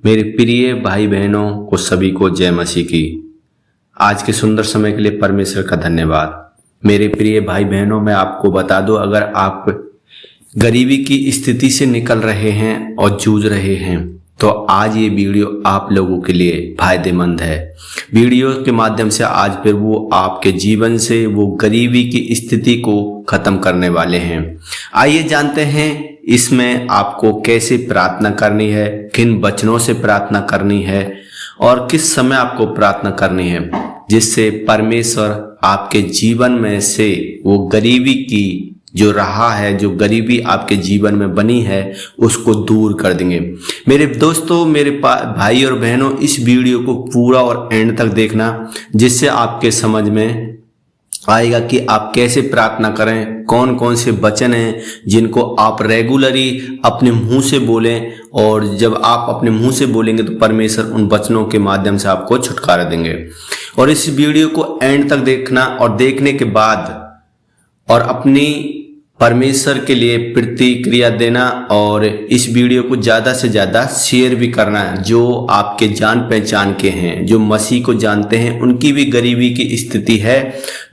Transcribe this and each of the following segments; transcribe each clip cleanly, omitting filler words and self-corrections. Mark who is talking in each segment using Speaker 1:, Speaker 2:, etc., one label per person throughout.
Speaker 1: मेरे प्रिय भाई बहनों को सभी को जय मसीह की। आज के सुंदर समय के लिए परमेश्वर का धन्यवाद। मेरे प्रिय भाई बहनों, मैं आपको बता दूं, अगर आप गरीबी की स्थिति से निकल रहे हैं और जूझ रहे हैं तो आज ये वीडियो आप लोगों के लिए फायदेमंद है। वीडियो के माध्यम से आज फिर वो आपके जीवन से वो गरीबी की स्थिति को खत्म करने वाले हैं। आइए जानते हैं इसमें आपको कैसे प्रार्थना करनी है, किन वचनों से प्रार्थना करनी है और किस समय आपको प्रार्थना करनी है, जिससे परमेश्वर आपके जीवन में से वो गरीबी की जो रहा है, जो गरीबी आपके जीवन में बनी है, उसको दूर कर देंगे। मेरे दोस्तों, मेरे भाई और बहनों, इस वीडियो को पूरा और एंड तक देखना, जिससे आपके समझ में आएगा कि आप कैसे प्रार्थना करें, कौन कौन से वचन हैं जिनको आप रेगुलरी अपने मुंह से बोलें, और जब आप अपने मुंह से बोलेंगे तो परमेश्वर उन वचनों के माध्यम से आपको छुटकारा देंगे। और इस वीडियो को एंड तक देखना और देखने के बाद और अपनी परमेश्वर के लिए प्रतिक्रिया देना और इस वीडियो को ज़्यादा से ज़्यादा शेयर भी करना। जो आपके जान पहचान के हैं, जो मसीह को जानते हैं, उनकी भी गरीबी की स्थिति है,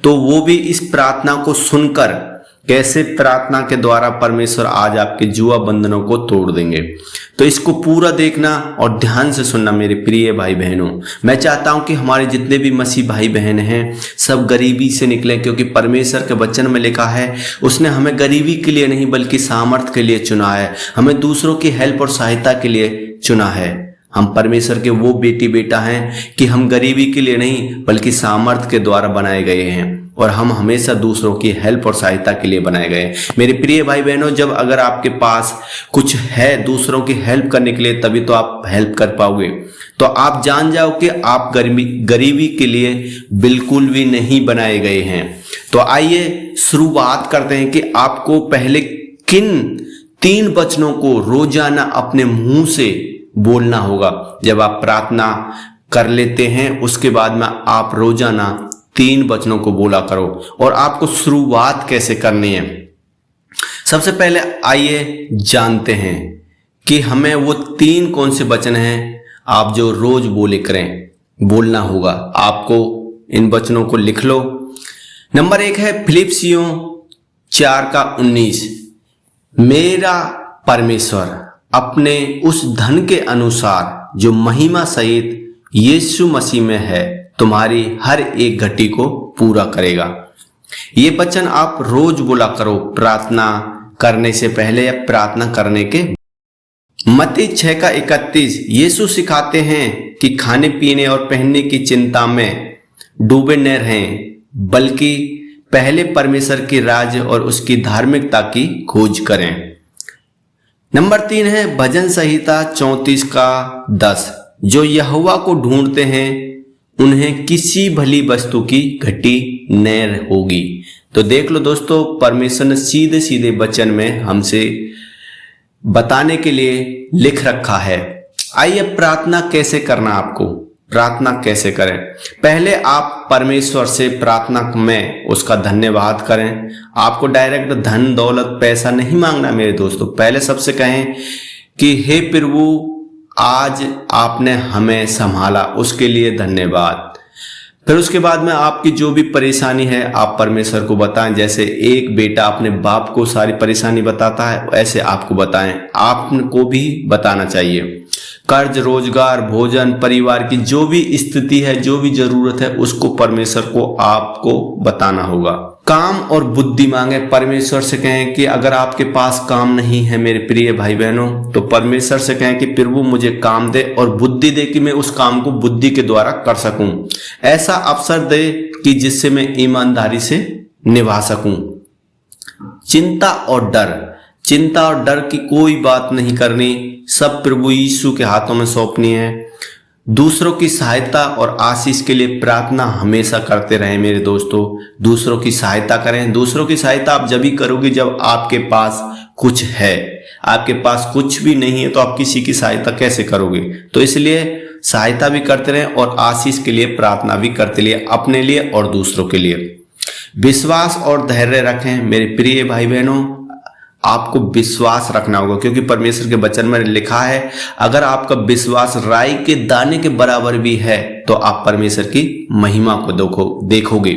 Speaker 1: तो वो भी इस प्रार्थना को सुनकर कैसे प्रार्थना के द्वारा परमेश्वर आज आपके जुआ बंधनों को तोड़ देंगे। तो इसको पूरा देखना और ध्यान से सुनना मेरे प्रिय भाई बहनों। मैं चाहता हूं कि हमारे जितने भी मसीह भाई बहन हैं सब गरीबी से निकले, क्योंकि परमेश्वर के वचन में लिखा है उसने हमें गरीबी के लिए नहीं बल्कि सामर्थ के लिए चुना है, हमें दूसरों की हेल्प और सहायता के लिए चुना है। हम परमेश्वर के वो बेटी बेटा हैं कि हम गरीबी के लिए नहीं बल्कि सामर्थ के द्वारा बनाए गए हैं, और हम हमेशा दूसरों की हेल्प और सहायता के लिए बनाए गए। मेरे प्रिय भाई बहनों, जब अगर आपके पास कुछ है दूसरों की हेल्प करने के लिए, तभी तो आप हेल्प कर पाओगे। तो आप जान जाओ कि आप गरीबी के लिए बिल्कुल भी नहीं बनाए गए हैं। तो आइए शुरुआत करते हैं कि आपको पहले किन 3 वचनों को रोजाना अपने मुंह से बोलना होगा। जब आप प्रार्थना कर लेते हैं उसके बाद में आप रोजाना 3 वचनों को बोला करो। और आपको शुरुआत कैसे करनी है, सबसे पहले आइए जानते हैं कि हमें वो 3 कौन से वचन हैं आप जो रोज बोलना होगा। आपको इन वचनों को लिख लो। नंबर 1 है फिलिप्पियों 4:19। मेरा परमेश्वर अपने उस धन के अनुसार जो महिमा सहित यीशु मसीह में है तुम्हारी हर एक घटी को पूरा करेगा। ये वचन आप रोज बोला करो, प्रार्थना करने से पहले या प्रार्थना करने के। मत्ती 6:31। यीशु सिखाते हैं कि खाने पीने और पहनने की चिंता में डूबे न रहें, बल्कि पहले परमेश्वर के राज्य और उसकी धार्मिकता की खोज करें। नंबर 3 है भजन संहिता 34:10। जो यहोवा को ढूंढते हैं उन्हें किसी भली वस्तु की घटी न होगी। तो देख लो दोस्तों, परमेश्वर ने सीधे सीधे वचन में हमसे बताने के लिए लिख रखा है। आइए प्रार्थना कैसे करना, आपको प्रार्थना कैसे करें। पहले आप परमेश्वर से प्रार्थना में उसका धन्यवाद करें। आपको डायरेक्ट धन दौलत पैसा नहीं मांगना मेरे दोस्तों। पहले सबसे कहें कि हे प्रभु, आज आपने हमें संभाला, उसके लिए धन्यवाद। फिर उसके बाद में आपकी जो भी परेशानी है आप परमेश्वर को बताएं। जैसे एक बेटा अपने बाप को सारी परेशानी बताता है, ऐसे आपको बताएं, आपको भी बताना चाहिए। कर्ज, रोजगार, भोजन, परिवार की जो भी स्थिति है, जो भी जरूरत है, उसको परमेश्वर को आपको बताना होगा। काम और बुद्धि मांगे, परमेश्वर से कहें कि अगर आपके पास काम नहीं है मेरे प्रिय भाई बहनों, तो परमेश्वर से कहें कि प्रभु मुझे काम दे और बुद्धि दे कि मैं उस काम को बुद्धि के द्वारा कर सकूं। ऐसा अवसर दे कि जिससे मैं ईमानदारी से निभा सकूं। चिंता और डर की कोई बात नहीं करनी, सब प्रभु यीशु के हाथों में सौंपनी है। दूसरों की सहायता और आशीष के लिए प्रार्थना हमेशा करते रहें मेरे दोस्तों। दूसरों की सहायता करें। दूसरों की सहायता आप जब भी करोगे जब आपके पास कुछ है। आपके पास कुछ भी नहीं है तो आप किसी की सहायता कैसे करोगे। तो इसलिए सहायता भी करते रहें और आशीष के लिए प्रार्थना भी करते लिए, अपने लिए और दूसरों के लिए। विश्वास और धैर्य रखें मेरे प्रिय भाई बहनों। आपको विश्वास रखना होगा, क्योंकि परमेश्वर के वचन में लिखा है अगर आपका विश्वास राई के दाने के बराबर भी है तो आप परमेश्वर की महिमा को देखोगे।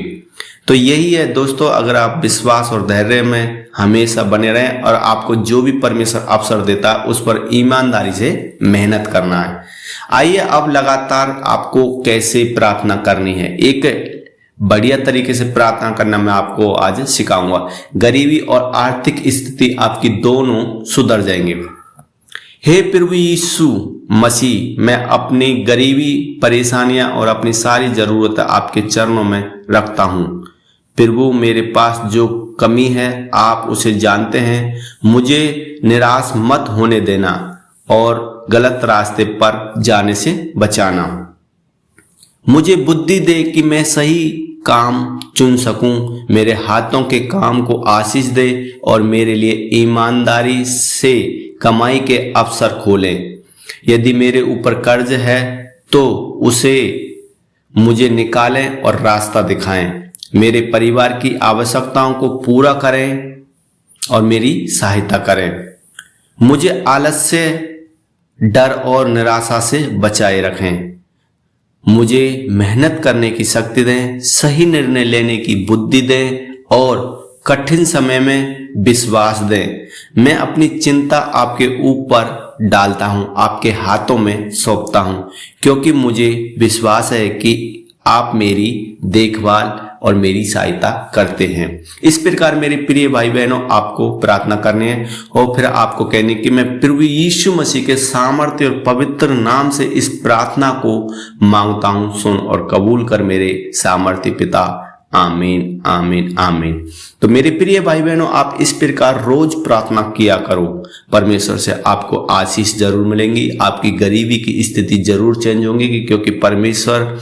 Speaker 1: तो यही है दोस्तों, अगर आप विश्वास और धैर्य में हमेशा बने रहें और आपको जो भी परमेश्वर अवसर देता है उस पर ईमानदारी से मेहनत करना है। आइए अब लगातार आपको कैसे प्रार्थना करनी है, एक बढ़िया तरीके से प्रार्थना करना मैं आपको आज सिखाऊंगा। गरीबी और आर्थिक स्थिति आपकी दोनों सुधर जाएंगे। हे प्रभु यीशु मसीह, मैं अपनी गरीबी, परेशानियां और अपनी सारी जरूरतें आपके चरणों में रखता हूं। प्रभु मेरे पास जो कमी है आप उसे जानते हैं। मुझे निराश मत होने देना और गलत रास्ते पर जाने से बचाना। मुझे बुद्धि दे कि मैं सही काम चुन सकूं। मेरे हाथों के काम को आशीष दे और मेरे लिए ईमानदारी से कमाई के अवसर खोलें। यदि मेरे ऊपर कर्ज है तो उसे मुझे निकालें और रास्ता दिखाएं। मेरे परिवार की आवश्यकताओं को पूरा करें और मेरी सहायता करें। मुझे आलस्य, डर और निराशा से बचाए रखें। मुझे मेहनत करने की शक्ति दें, सही निर्णय लेने की बुद्धि दें और कठिन समय में विश्वास दें। मैं अपनी चिंता आपके ऊपर डालता हूं, आपके हाथों में सौंपता हूं, क्योंकि मुझे विश्वास है कि आप मेरी देखभाल और मेरी सहायता करते हैं। इस प्रकार मेरे प्रिय भाई बहनों, आपको प्रार्थना करनी है और फिर आपको कहने कि मैं प्रभु यीशु मसीह के सामर्थ्य और पवित्र नाम से इस प्रार्थना को मांगता हूं, सुन और कबूल कर मेरे सामर्थ्य पिता। आमीन आमीन आमीन। तो मेरे प्रिय भाई बहनों, आप इस प्रकार रोज प्रार्थना किया करो। परमेश्वर से आपको आशीष जरूर मिलेंगी, आपकी गरीबी की स्थिति जरूर चेंज होंगी, क्योंकि परमेश्वर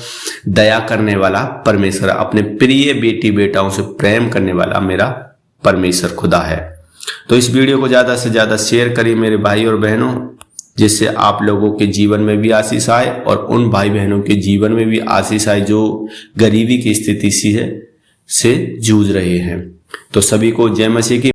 Speaker 1: दया करने वाला परमेश्वर, अपने प्रिय बेटी बेटाओं से प्रेम करने वाला मेरा परमेश्वर खुदा है। तो इस वीडियो को ज्यादा से ज्यादा शेयर करिए मेरे भाई और बहनों, जिससे आप लोगों के जीवन में भी आशीष आए और उन भाई बहनों के जीवन में भी आशीष आए जो गरीबी की स्थिति से जूझ रहे हैं। तो सभी को जय मसीह की।